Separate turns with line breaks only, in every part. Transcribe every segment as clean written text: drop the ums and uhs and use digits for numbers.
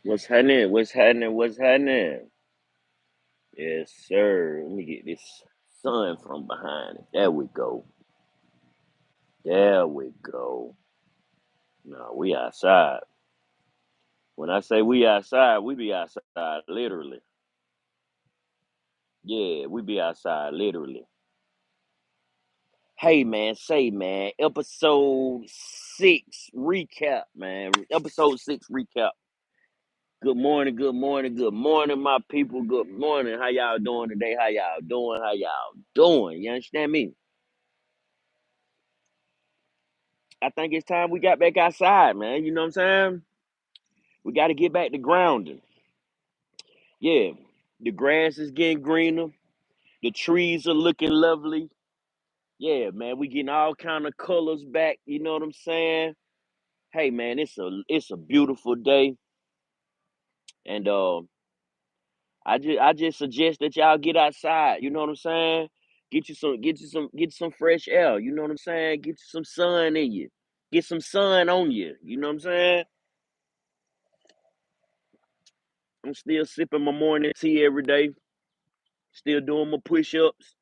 What's happening? What's happening? What's happening? Yes, sir. Let me get this sun from behind it. There we go. There we go. No, we outside. When I say we outside, we be outside literally. Yeah, we be outside literally. Hey man, say man, episode 6 recap, man. Episode 6 recap. Good morning, good morning, my people. Good morning. How y'all doing today? How y'all doing? How y'all doing? You understand me? I think it's time we got back outside, man. You know what I'm saying? We got to get back to grounding. Yeah, the grass is getting greener. The trees are looking lovely. Yeah, man, we getting all kind of colors back. You know what I'm saying? Hey, man, it's a beautiful day, and I just suggest that y'all get outside. You know what I'm saying? Get you some fresh air. You know what I'm saying? Get you some sun in you. Get some sun on you. You know what I'm saying? I'm still sipping my morning tea every day. Still doing my push-ups.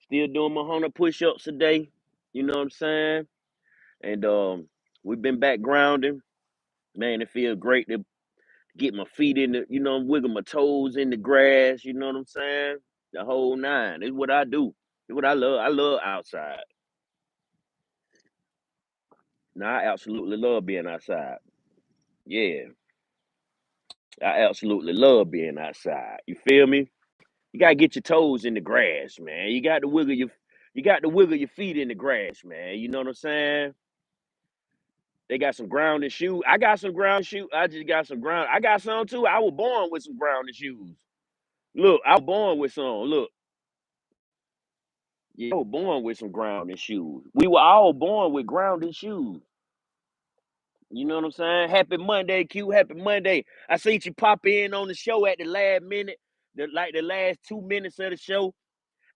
Still doing my 100 push-ups a day. You know what I'm saying? And we've been back grounding. Man, it feels great to get my feet in the, wiggle my toes in the grass. You know what I'm saying? The whole nine. It's what I do. It's what I love. I love outside. Now I absolutely love being outside. Yeah, I absolutely love being outside. You feel me? You gotta get your toes in the grass, man. You got to wiggle your feet in the grass, man. You know what I'm saying? They got some grounded shoes. I got some ground shoes. I just got some ground. I got some too. I was born with some grounded shoes. Look, I was born with some. Look, yeah, I was born with some grounded shoes. We were all born with grounded shoes. You know what I'm saying? Happy Monday, Q. Happy Monday. I seen you pop in on the show at the last minute, the last 2 minutes of the show.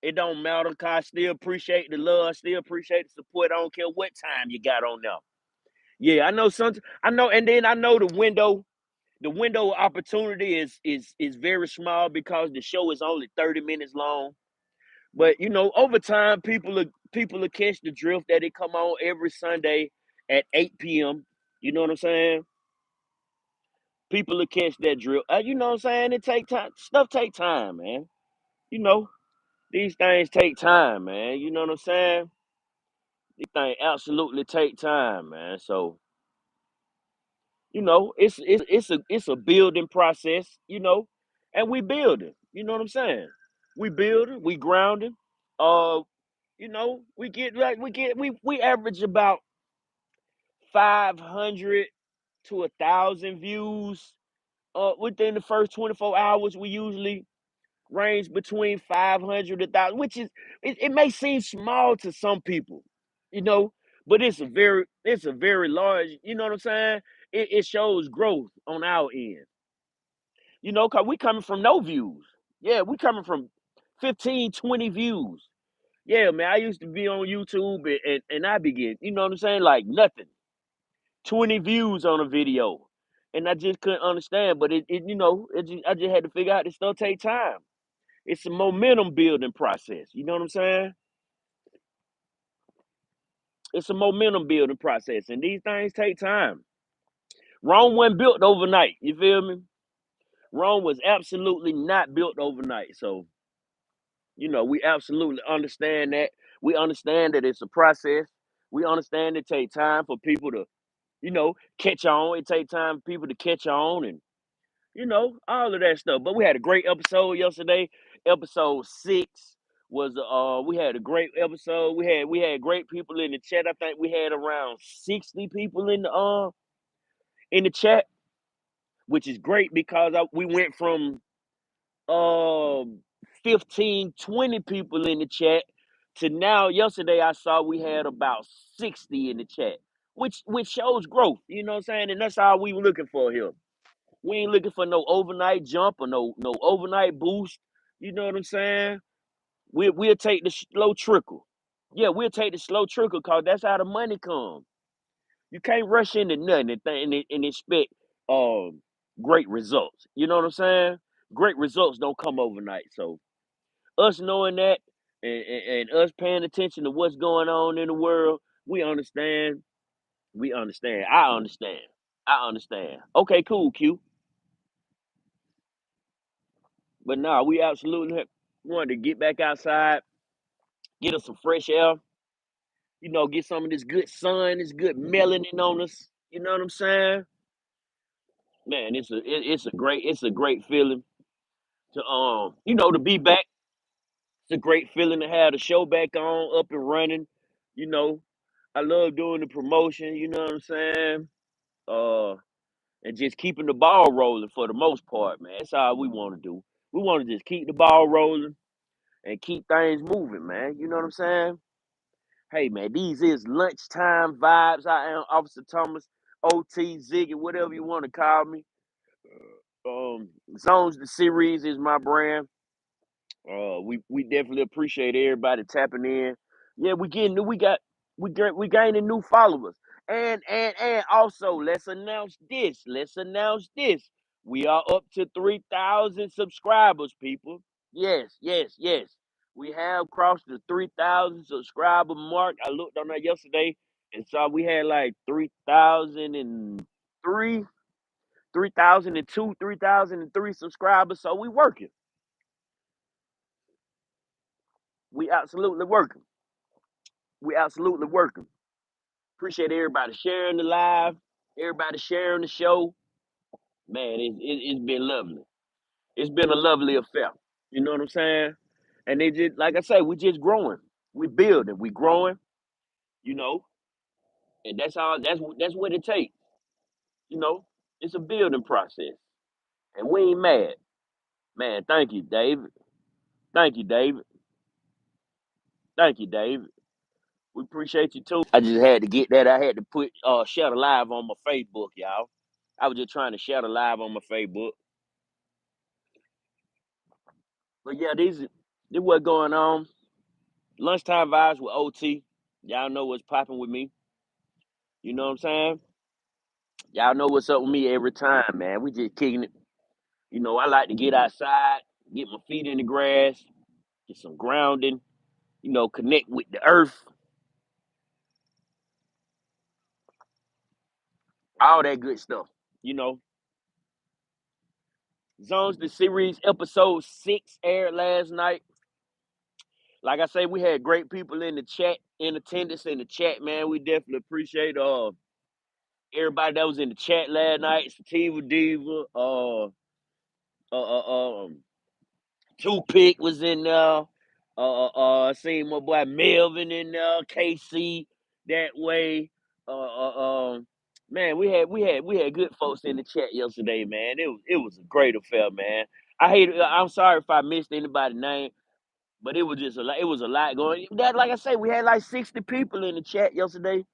It don't matter, cause I still appreciate the love. I still appreciate the support. I don't care what time you got on there. Yeah, I know some. I know, and then I know the window of opportunity is very small because the show is only 30 minutes long. But over time, people will catch the drift that it come on every Sunday at 8 p.m. You know what I'm saying? People will catch that drift. You know what I'm saying? It take time. Stuff take time, man. You know these things take time, man. You know what I'm saying? These things absolutely take time, man. So it's a building process. And we building. You know what I'm saying? We building. We grounding. Uh, we average about 500 to 1,000 views. Within the first 24 hours, we usually range between 500 to 1,000, which it may seem small to some people, you know, but it's a very large. You know what I'm saying? It shows growth on our end. Cause we coming from no views. Yeah, we coming from 15, 20 views. Yeah, man, I used to be on YouTube and I be getting, you know what I'm saying? Like nothing. 20 views on a video. And I just couldn't understand. But I just had to figure out this stuff take time. It's a momentum building process. You know what I'm saying? It's a momentum building process. And these things take time. Rome wasn't built overnight. You feel me? Rome was absolutely not built overnight. So, we absolutely understand that. We understand that it's a process. We understand it take time for people to, catch on. It take time for people to catch on and all of that stuff. But we had a great episode yesterday. Episode 6 was we had a great episode. We had great people in the chat. I think we had around 60 people in the chat, which is great because we went from um 15, 20 people in the chat to now yesterday I saw we had about 60 in the chat, which shows growth, you know what I'm saying? And that's all we were looking for here. We ain't looking for no overnight jump or no overnight boost. You know what I'm saying? We'll take the slow trickle. Yeah, we'll take the slow trickle because that's how the money comes. You can't rush into nothing and expect um great results. You know what I'm saying? Great results don't come overnight. So us knowing that and us paying attention to what's going on in the world, we understand. We understand. I understand. I understand. Okay, cool, Q. But nah, we absolutely wanted to get back outside, get us some fresh air, get some of this good sun, this good melanin on us. You know what I'm saying? Man, it's a great feeling to to be back. It's a great feeling to have the show back on, up and running. You know, I love doing the promotion. You know what I'm saying? Uh, and just keeping the ball rolling for the most part, man. That's all we want to do. We want to just keep the ball rolling and keep things moving, man. You know what I'm saying? Hey, man, these is lunchtime vibes. I am Officer Thomas, OT, Ziggy, whatever you want to call me. Zones the series is my brand. We definitely appreciate everybody tapping in. Yeah, we gaining new followers. And also let's announce this. We are up to 3,000 subscribers, people. Yes, yes, yes. We have crossed the 3,000 subscriber mark. I looked on that yesterday and saw we had like 3,003, 3,002, 3,003 subscribers. So we working. We absolutely working. We absolutely working. Appreciate everybody sharing the live, everybody sharing the show. Man, it's been lovely. It's been a lovely affair. You know what I'm saying? And they just like I say, we just growing. We building. We growing. You know, and that's all. That's what it takes. You know, it's a building process, and we ain't mad. Man, thank you, David. Thank you, David. Thank you, David. We appreciate you too. I just had to get that. I had to put share the live on my Facebook, y'all. I was just trying to share the live on my Facebook. But yeah, this what going on. Lunchtime vibes with OT. Y'all know what's popping with me. You know what I'm saying? Y'all know what's up with me every time, man. We just kicking it. I like to get outside, get my feet in the grass, get some grounding, connect with the earth, all that good stuff. You know, Zones the series episode 6 aired last night. Like I say, we had great people in the chat, in attendance in the chat, man. We definitely appreciate everybody that was in the chat last night. Sativa Diva, um, Toothpick was in there. I seen my boy Melvin in there, KC that way. Man, we had good folks in the chat yesterday, man. It was a great affair, man. I'm sorry if I missed anybody's name, but it was just a lot. It was a lot going. That, like I say, we had like 60 people in the chat yesterday.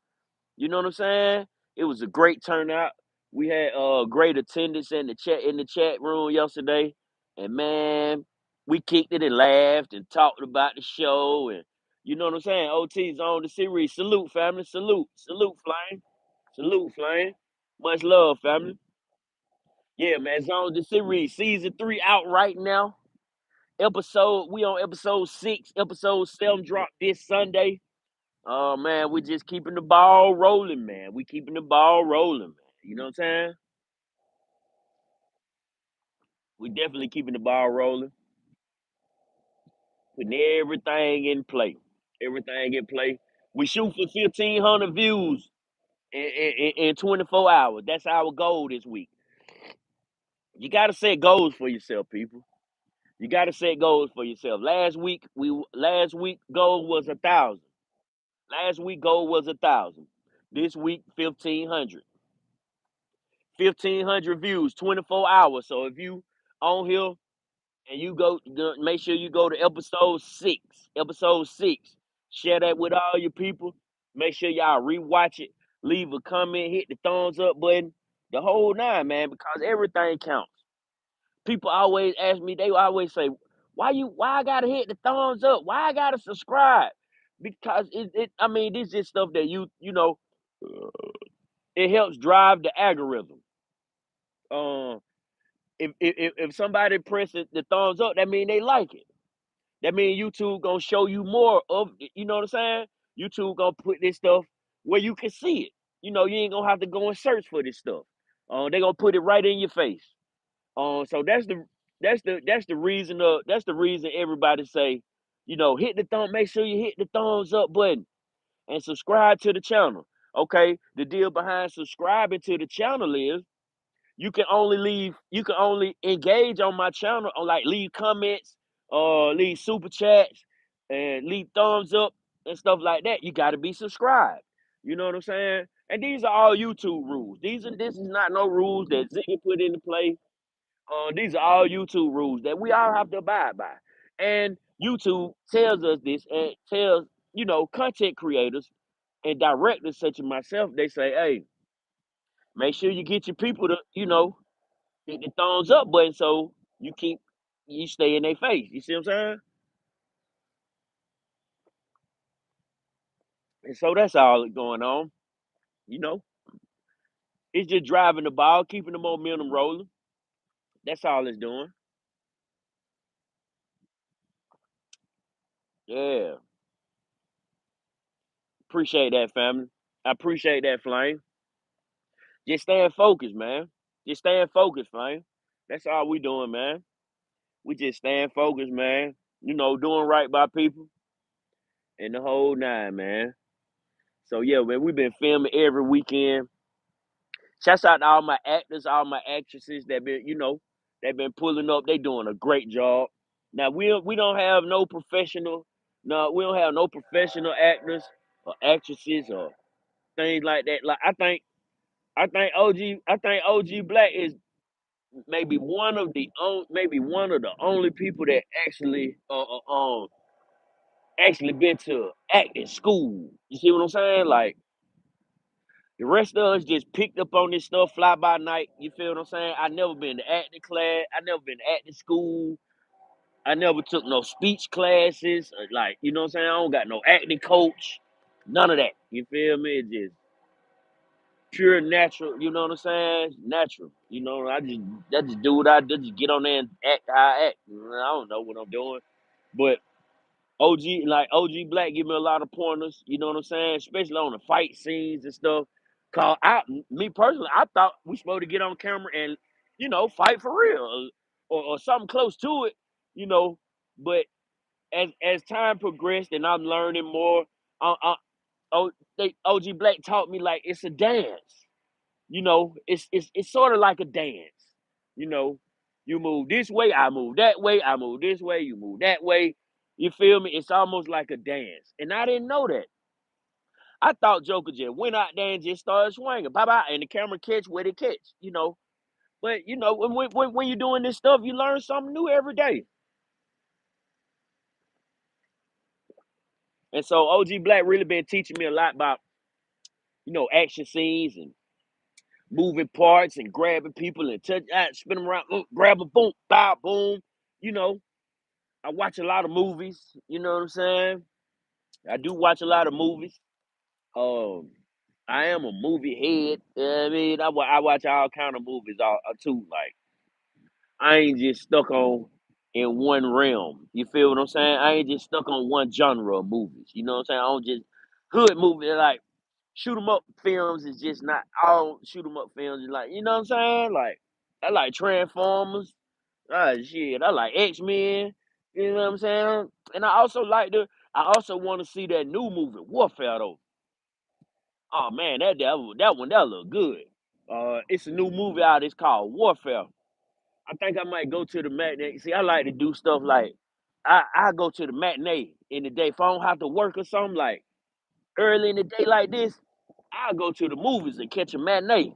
You know what I'm saying? It was a great turnout. We had great attendance in the chat room yesterday, and man, we kicked it and laughed and talked about the show, and you know what I'm saying. OT's on the series. Salute, family. Salute, flame. Salute, flame. Much love, family. Yeah, man. It's on the series. Season 3 out right now. We on episode 6. Episode 7 drop this Sunday. Oh man, we just keeping the ball rolling, man. We keeping the ball rolling, man. You know what I'm saying? We definitely keeping the ball rolling, putting everything in play. Everything in play. We shoot for 1,500 views in 24 hours. That's our goal this week. You gotta set goals for yourself, people. You gotta set goals for yourself. Last week goal was 1,000. Last week goal was 1,000. This week 1,500. 1,500 views, 24 hours. So if you on here and make sure you go to episode 6. Episode 6. Share that with all your people. Make sure y'all rewatch it. Leave a comment, hit the thumbs up button. The whole nine, man, because everything counts. People always ask me, they always say, why I gotta hit the thumbs up? Why I gotta subscribe? Because this is stuff that it helps drive the algorithm. if somebody presses the thumbs up, that mean they like it. That means YouTube gonna show you more of it. You know what I'm saying? YouTube gonna put this stuff where you can see it. You ain't gonna have to go and search for this stuff. They gonna put it right in your face. So that's the reason that's the reason everybody say, hit the thumb. Make sure you hit the thumbs up button and subscribe to the channel. Okay, the deal behind subscribing to the channel is you can only engage on my channel on like leave comments, leave super chats, and leave thumbs up and stuff like that. You got to be subscribed. You know what I'm saying? And these are all YouTube rules. This is not no rules that Ziggy put into play. These are all YouTube rules that we all have to abide by. And YouTube tells us this and tells content creators and directors such as myself. They say, hey, make sure you get your people to hit the thumbs up button so you stay in their face. You see what I'm saying? And so that's all going on. You know, it's just driving the ball, keeping the momentum rolling. That's all it's doing. Yeah. Appreciate that, family. I appreciate that, Flame. Just staying focused, man. Just staying focused, Flame. That's all we doing, man. We just staying focused, man. Doing right by people and the whole nine, man. So yeah, man, we've been filming every weekend. Shouts out to all my actors, all my actresses that been pulling up. They doing a great job. Now we don't have no professional, no, we don't have no professional actors or actresses or things like that. Like I think OG Black is maybe one of the only people that actually been to acting school. You see what I'm saying? Like the rest of us just picked up on this stuff fly by night. You feel what I'm saying? I never been to acting class. I never been to acting school. I never took no speech classes. Like, you know what I'm saying? I don't got no acting coach. None of that. You feel me? It's just pure natural. You know what I'm saying? Natural. I just do what I do. Just get on there and act how I act. I don't know what I'm doing. But OG Black give me a lot of pointers, you know what I'm saying? Especially on the fight scenes and stuff. Cause me personally, I thought we supposed to get on camera and, fight for real or something close to it, you know. But as time progressed and I'm learning more, oh, OG Black taught me like it's a dance. It's sort of like a dance. You know, you move this way, I move that way, I move this way, you move that way. You feel me? It's almost like a dance, and I didn't know that. I thought Joker just went out there and just started swinging, bye bye, and the camera catch what it catch. But when you're doing this stuff, you learn something new every day. And so OG Black really been teaching me a lot about action scenes and moving parts and grabbing people and spin them around, grab a boom, bow, boom. You know, I watch a lot of movies. You know what I'm saying? I do watch a lot of movies. Um, I am a movie head. You know what I mean, I watch all kind of movies too. Like I ain't just stuck on in one realm. You feel what I'm saying? I ain't just stuck on one genre of movies. You know what I'm saying? I don't just hood movies like shoot 'em up films is just not all shoot 'em up films. Is like, you know what I'm saying? Like I like Transformers. Ah shit, I like X-Men. You know what I'm saying? And I also want to see that new movie, Warfare though. Oh man, that look good. It's a new movie out. It's called Warfare. I think I might go to the matinee. See, I like to do stuff like I go to the matinee in the day. If I don't have to work or something like early in the day like this, I'll go to the movies and catch a matinee.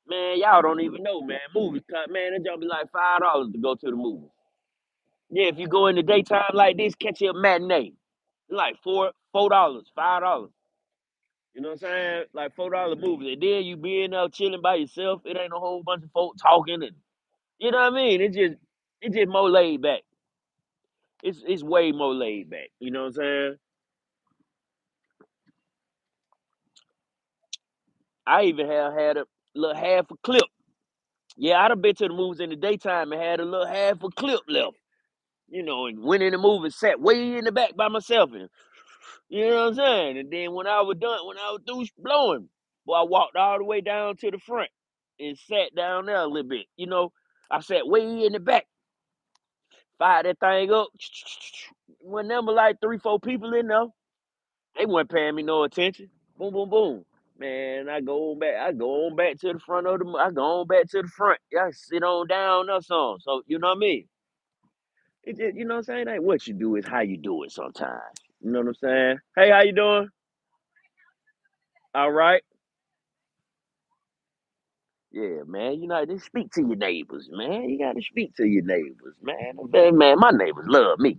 Man, y'all don't even know, man. Movies cut, man, that jump be like $5 to go to the movies. Yeah, if you go in the daytime like this, catch you a matinee. Like $4, $5. You know what I'm saying? Like $4 movies. And then you be in there chilling by yourself. It ain't a whole bunch of folk talking and you know what I mean? It just more laid back. It's way more laid back. You know what I'm saying? I even have had a little half a clip Yeah, I'd have been to the movies in the daytime and had a little half a clip left, and went in the movie, sat way in the back by myself, and you know what I'm saying. And then when I was done, when I was through blowing, boy, I walked all the way down to the front and sat down there a little bit. I sat way in the back, fired that thing up. When there were like 3, 4 people in there, they weren't paying me no attention. Boom, boom, boom. Man, I go on back. I go on back to the front of the. I go on back to the front. Yeah, I sit on down or something. So you know what I mean. It just, you know what I'm saying. Ain't what you do is how you do it. Sometimes. You know what I'm saying. Hey, how you doing? All right. Yeah, man. Just speak to your neighbors, man. You got to speak to your neighbors, man. Man, my neighbors love me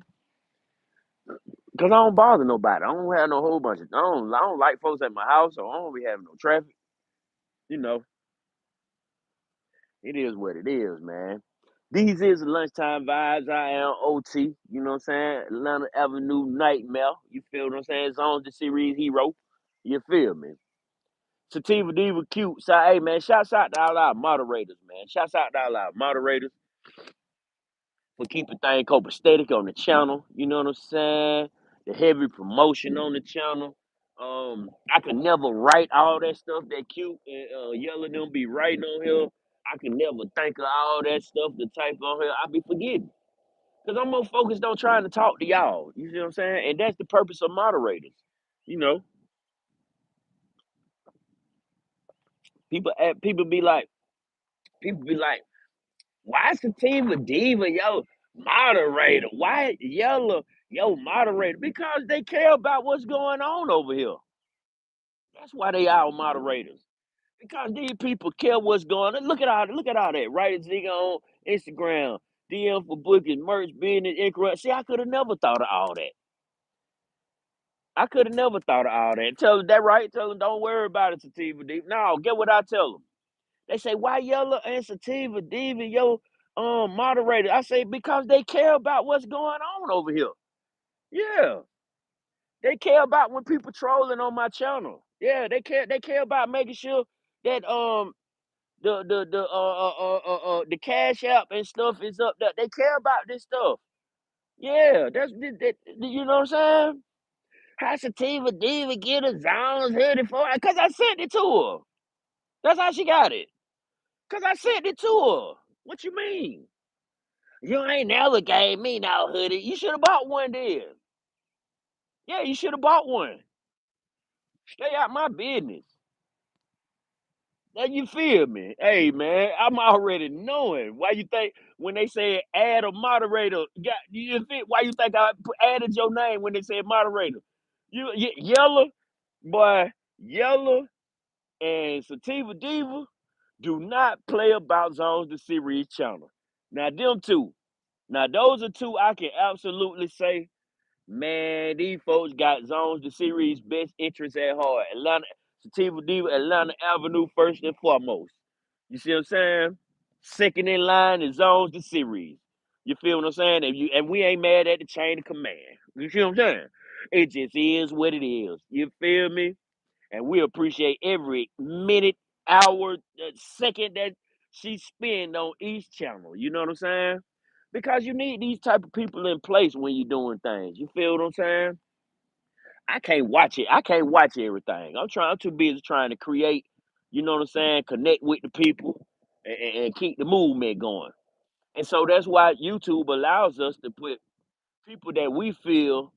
because I don't bother nobody. I don't have no whole bunch of. I don't like folks at my house, so I don't be having no traffic. You know. It is what it is, man. These is the lunchtime vibes. I am OT. You know what I'm saying? Atlanta Avenue Nightmare. You feel what I'm saying? Zones the series hero. You feel me? Sativa Diva Cute. So, hey, man, shouts out to all our moderators, man. Shouts out to all our moderators for keeping things copacetic on the channel. You know what I'm saying? The heavy promotion on the channel. I could never write all that stuff that Cute and Yellow them be writing on here. I can never think of all that stuff to type on here. I be forgetting. Because I'm more focused on trying to talk to y'all. You see what I'm saying? And that's the purpose of moderators. You know, people be like, why is the team a diva, yo, moderator? Why Yellow, yo, moderator? Because they care about what's going on over here. That's why they are moderators. Because these people care what's going on. Look at all that. Right, nigga on Instagram, DM for booking, merch, business, incorrect. See, I could have never thought of all that. I could have never thought of all that. Tell them that right. Tell them don't worry about it, Sativa Diva. No, get what I tell them. They say why Yellow and Sativa Diva, yo, moderator. I say because they care about what's going on over here. Yeah, they care about when people trolling on my channel. Yeah, they care. They care about making sure that the cash app and stuff is up there. They care about this stuff. Yeah, you know what I'm saying? How Sativa Diva get a Zones hoodie for her? Cause I sent it to her. That's how she got it. Cause I sent it to her. What you mean? You ain't never gave me no hoodie. You should have bought one then. Yeah, you should have bought one. Stay out my business. Now you feel me? Hey man, I'm already knowing. Why you think when they said add a moderator, why you think I added your name when they said moderator? Yellow, boy, Yellow and Sativa Diva do not play about Zones the Series channel. Now them two. Now those are two I can absolutely say, man, these folks got Zones the Series best interests at heart. Atlanta, Sativa Diva, Atlanta Avenue first and foremost. You see what I'm saying? Second in line is Zones the Series. You feel what I'm saying? And we ain't mad at the chain of command. You see what I'm saying? It just is what it is. You feel me? And we appreciate every minute, hour, second that she spend on each channel. You know what I'm saying? Because you need these type of people in place when you're doing things. You feel what I'm saying? I can't watch it. I can't watch everything. I'm too busy trying to create. You know what I'm saying? Connect with the people and keep the movement going. And so that's why YouTube allows us to put people that we feel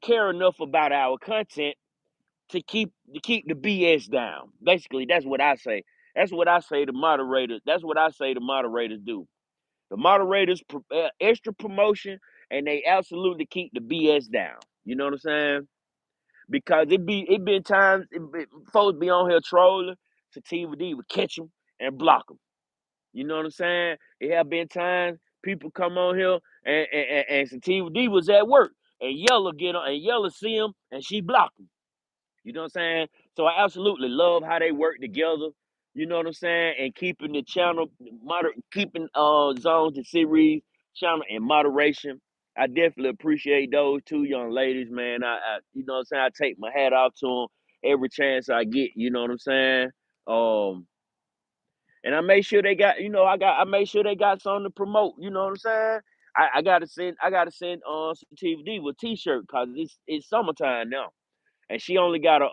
care enough about our content to keep the BS down. Basically, that's what I say. That's what I say the moderators. That's what I say the moderators do. The moderators extra promotion, and they absolutely keep the BS down. You know what I'm saying? Because it been times folks be on here trolling, Sativa D would catch them and block them. You know what I'm saying? It have been times people come on here and Sativa D was at work and Yellow get on and Yellow see him and she block him. You know what I'm saying? So I absolutely love how they work together. You know what I'm saying? And keeping the channel keeping Zones the Series channel in moderation. I definitely appreciate those two young ladies, man. You know what I'm saying? I take my hat off to them every chance I get. You know what I'm saying? Um, And I made sure they got, I made sure they got something to promote. You know what I'm saying? I gotta send some TVD with T-shirt because it's summertime now, and she only got a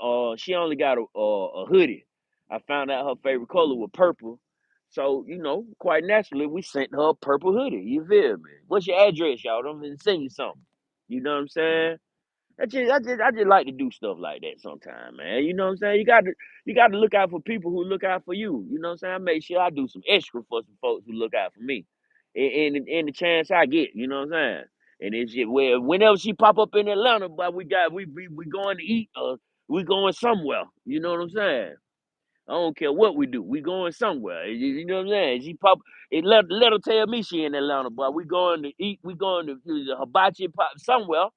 hoodie. I found out her favorite color was purple, so quite naturally we sent her a purple hoodie. You feel me? What's your address, y'all? I'm gonna send you something. You know what I'm saying? I just like to do stuff like that sometimes, man. You know what I'm saying? You got to look out for people who look out for you. You know what I'm saying? I make sure I do some extra for some folks who look out for me, in the chance I get. You know what I'm saying? And it's just where whenever she pop up in Atlanta, but we going to eat or we going somewhere. You know what I'm saying? I don't care what we do. We going somewhere. You know what I'm saying? She pop it let her tell me she in Atlanta, but we going to eat. We going to hibachi pop somewhere.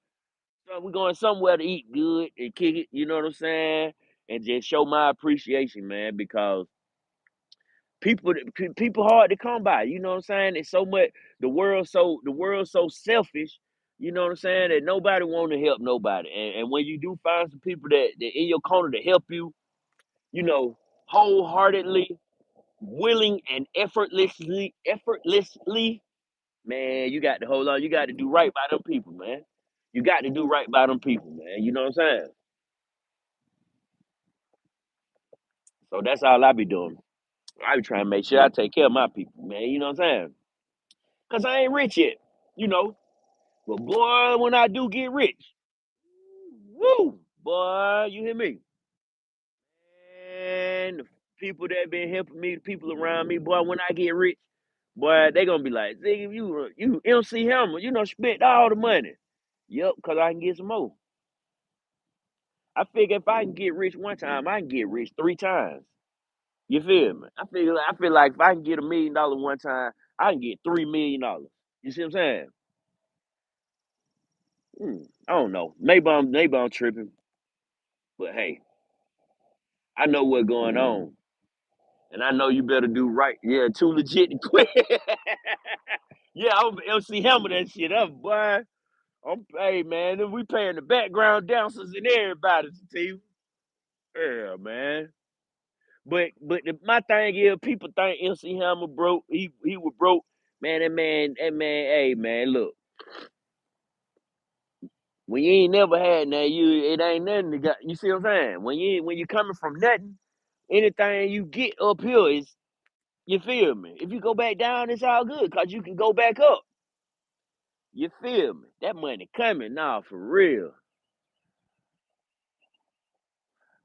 So we're going somewhere to eat good and kick it, you know what I'm saying? And just show my appreciation, man, because people hard to come by, you know what I'm saying? It's so much the world's so selfish, you know what I'm saying, that nobody want to help nobody. And when you do find some people that in your corner to help you, you know, wholeheartedly, willing and effortlessly, man, you got to hold on. You got to do right by them people, man. You got to do right by them people, man. You know what I'm saying? So that's all I be doing. I be trying to make sure I take care of my people, man. You know what I'm saying? Cause I ain't rich yet, you know. But boy, when I do get rich, woo, boy, you hear me? And the people that been helping me, the people around me, boy, when I get rich, boy, they gonna be like, "Ziggy, you MC Hammer, spent all the money." Yep, cause I can get some more. I figure if I can get rich one time, I can get rich three times. You feel me? I feel like if I can get $1 million one time, I can get $3 million. You see what I'm saying? I don't know. Maybe I'm tripping, but hey, I know what's going on, and I know you better do right. Yeah, too legit and quick. Yeah, I'm MC Hammer that shit up, boy. Hey man, we paying the background dancers and everybody, Steve. Yeah, man. But my thing is, people think MC Hammer broke. He was broke. Man, that man. Hey man, look. When you ain't never had nothing, it ain't nothing to got. You see what I'm saying? When you coming from nothing, anything you get up here is, you feel me. If you go back down, it's all good because you can go back up. You feel me? That money coming now for real.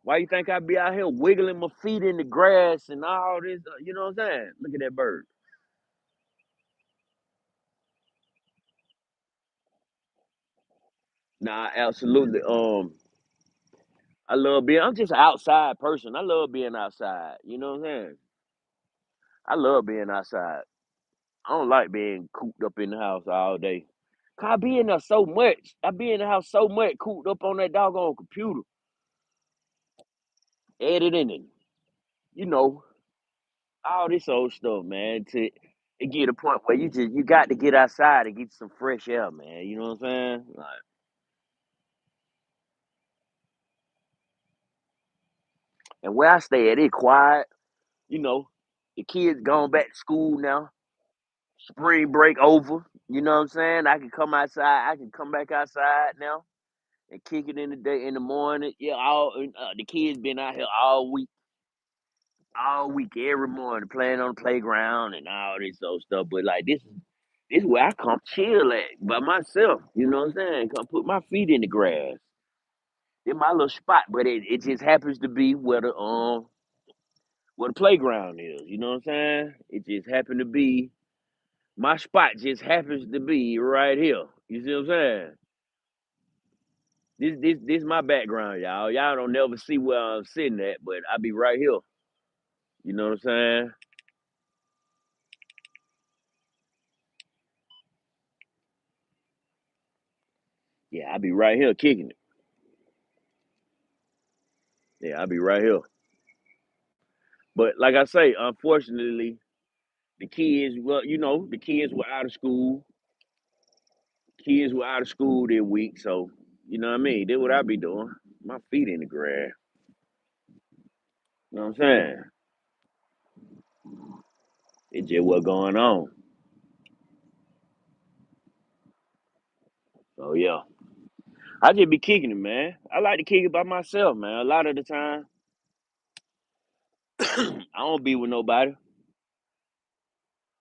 Why you think I be out here wiggling my feet in the grass and all this? You know what I'm saying? Look at that bird. Nah, absolutely. I love being. I'm just an outside person. I love being outside. You know what I'm saying? I love being outside. I don't like being cooped up in the house all day. 'Cause I be in there so much. I be in the house so much, cooped up on that doggone computer, editing and you know all this old stuff, man. To it get a point where you got to get outside and get some fresh air, man. You know what I'm saying? Like, and where I stay at, it quiet. You know, the kids gone back to school now. Spring break over. You know what I'm saying? I can come outside. I can come back outside now and kick it in the day in the morning. Yeah, the kids been out here all week, every morning, playing on the playground and all this old stuff. But like this is where I come chill at by myself. You know what I'm saying? Come put my feet in the grass. In my little spot, but it just happens to be where the playground is. You know what I'm saying? It just happened to be my spot. Just happens to be right here. You see what I'm saying? This my background, y'all. Y'all don't never see where I'm sitting at, but I be right here. You know what I'm saying? Yeah, I be right here kicking it. Yeah, I be right here. But like I say, unfortunately, the kids, well, the kids were out of school. Kids were out of school this week, so you know what I mean. Did what I be doing. My feet in the grass. You know what I'm saying? It's just what going on. So yeah. I just be kicking it, man. I like to kick it by myself, man. A lot of the time, I don't be with nobody.